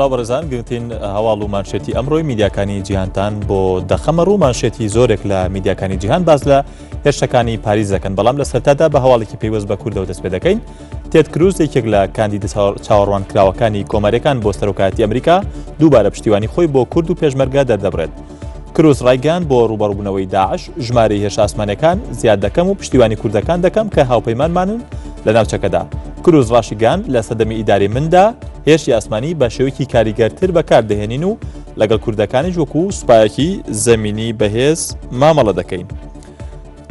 سلااو بەڕێزان گرنگترین هەواڵ و مانشێتی ئەمڕۆی میدیاکانی جیهانتان بۆ دەخەمە ڕوو مانشێتی زۆرێک لە میدیاکانی جیهان باز لە هێرشەکانی پاریس دەکەن بەڵام لە سەرەتادا بە هەواڵێکی پێیوەست بە کوردەوە دەست پێ دەکەین. تێد کروز یەکێک لە کاندید چاوەڕوان کراوەکانی کۆمەریەکان بۆ سەرۆکایەتی ئەمریکا دووبارە پشتیوانی خۆی بۆ کورد و پێشمەرگە دەردەبڕێت. کروز ڕایگەیاند بۆ ڕوبەڕووبوونەوەی داعش ژمارەی هێرش ئاسمانیەکان زیاد دەکەم و پشتیوانی کوردەکان دەکەم کە هاوپەیمانمانن لە ناوچەکەدا. کروز ڕاشیگەاند لە سەدەمی ئیداری مندا هێرشی ئاسمانی بە شێوەیەکی کاریگەرتر بەکاردەهێنین و لەگەڵ کوردەکانیش وەکو سوپایەکی زەمینی بەهێز مامەڵە دەکەین.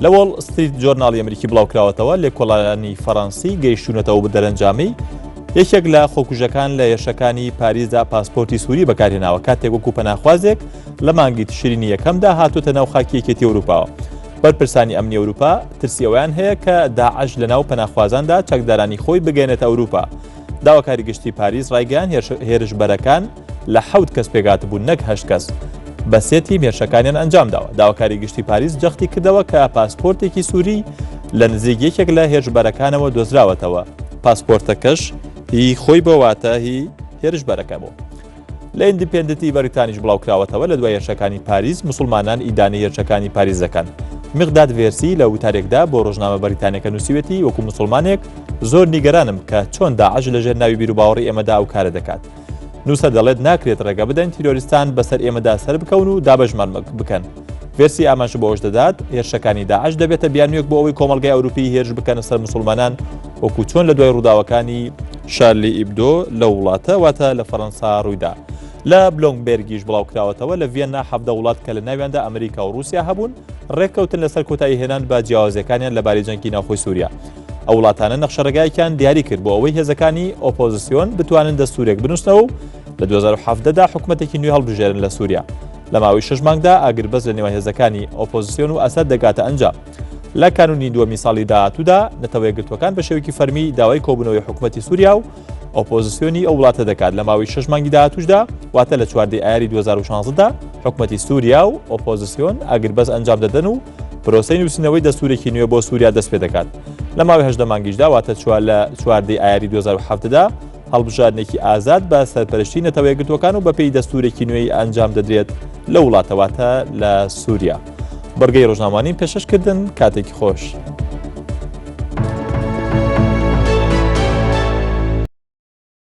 لە وۆڵ ستریت جۆرناڵی ئەمریکی بڵاوکراوەتەوە لێکۆڵانی فەڕەنسی گەیشتونەتەوە بە دەرەنجامی یەکێک لە خۆکوژەکان لە هێرشەکانی پاریسدا پاسپۆرتی سووری بەکارهێناوە کاتێک وەکو پەناخوازێک لە مانگی تشرینی یەکەمدا هاتوتە ناو خاکی یەکێتی ئەوروپاوە. بەرپرسانی ئەمنی ئەوروپا ترسی ئەویان هەیە کە داعش لە ناو پەناخوازاندا چەکدارانی خۆی بگەێنێتە ئەوروپا. داواکاری گشتی پاریس ڕایگەیان هێرشبەرەکان لە 7 کەس پێگات بوون نەک 8 کەس بە سێتی هێرشەکانیان ئەنجامداوە. داواکاری گشتی پاریس جەختی کردەوە کە پاسپۆرتێکی سووری لە نزیک یەکێک لە هێرشبەرەکانەوە دۆزراوەتەوە. پاسپۆرتەکەش هی خۆی بەواتە هی هێرشبەرەکە بوو. لە ئیندیپێندنتی بەریتانیش بڵاوکراوەتەوە لە دوای هێرشەکانی پاریس مسلمانان ئیدانی هێرشەکانی پاریس دەکەن. مقداد ڤێرسی لە وتارێکدا بۆ ڕۆژنامە بەریتانیەکە نووسیوێتی وەکو مسلمانێک زۆر نیگەرانم کە چۆن داعش لەژێر ناوی بیر و باوەڕی ئێمەدا ئەو کارە دەکات. نووسە دەڵێت ناکرێت ڕێگە بدەین تیرۆریستان بەسەر ئێمەدا سەر بکەون و دابەژمان بکەن. ڤێرسی ئاماژ بۆ ئەوش دەدات هێرشەکانی داعش دەبێتە بیانوێک بۆ ئەوەی کۆمەڵگەی ئەوروپی هێرش بکەنە سەر مسلمانان وەکو چۆن لە دوای ڕووداوەکانی شارلی ئیبدۆ لە وڵاتە واتە لە فەڕەنسا ڕوویدا. لە بلۆنگبێرگیش بڵاوکراوەتەوە لە ڤێننا 17 وڵات کە لە ناویاندا ئەمریکا و رووسیا هەبوون ڕێککەوتن لەسەر کۆتایی هێنان بە جیاوازەکانیان لەبارەی جەنگی ناوخۆی سووریا. ئەو وڵاتانە نەخشەڕێگایەکیان دیاری کرد بۆ ئەوەی هێزەکانی ئۆپۆزیسیۆن بتوانن دەستورێک بنووسنەوە و لە 2017دا حکوومەتێکی نوێ هەڵبژێرن لە سووریا. لە ماوەی 6 مانگدا ئاگربەز لە نێوان هێزەکانی ئۆپۆزیسیۆن و ئەسەد دەگاتە ئەنجام. لە کانونی دووەمی ساڵی داهاتوودا نەتەوە یەکگرتوەکان بە شێوەیەکی فەرمی داوای کۆبوونەوەی حکوومەتی سووریا و ئۆپۆزیسیۆنی ئەو وڵاتە دەکات. لە ماوەی 6 مانگی داهاتووشدا واتە لە 4 ئایاری 2016دا حکوومەتی سووریا و ئۆپۆزیسیۆن ئاگربەز ئەنجام دەدەن و پرۆسەی نووسینەوەی دەستورێکی نوێ بۆ سووریا دەست پێ دەکات. لە ماوەی 18 مانگیشدا واتە لە 4 ئایاری 2017دا هەڵبژاردنێکی ئازاد بە سەرپەرشتی نەتەوە یەکگرتوەکان و بەپێی دەستورێکی نوێی ئەنجام دەدرێت لە وڵاتەواتە لە سووریا. بەرگەی ڕۆژنامەوانی پێشکەشکردن کاتێکی خۆش.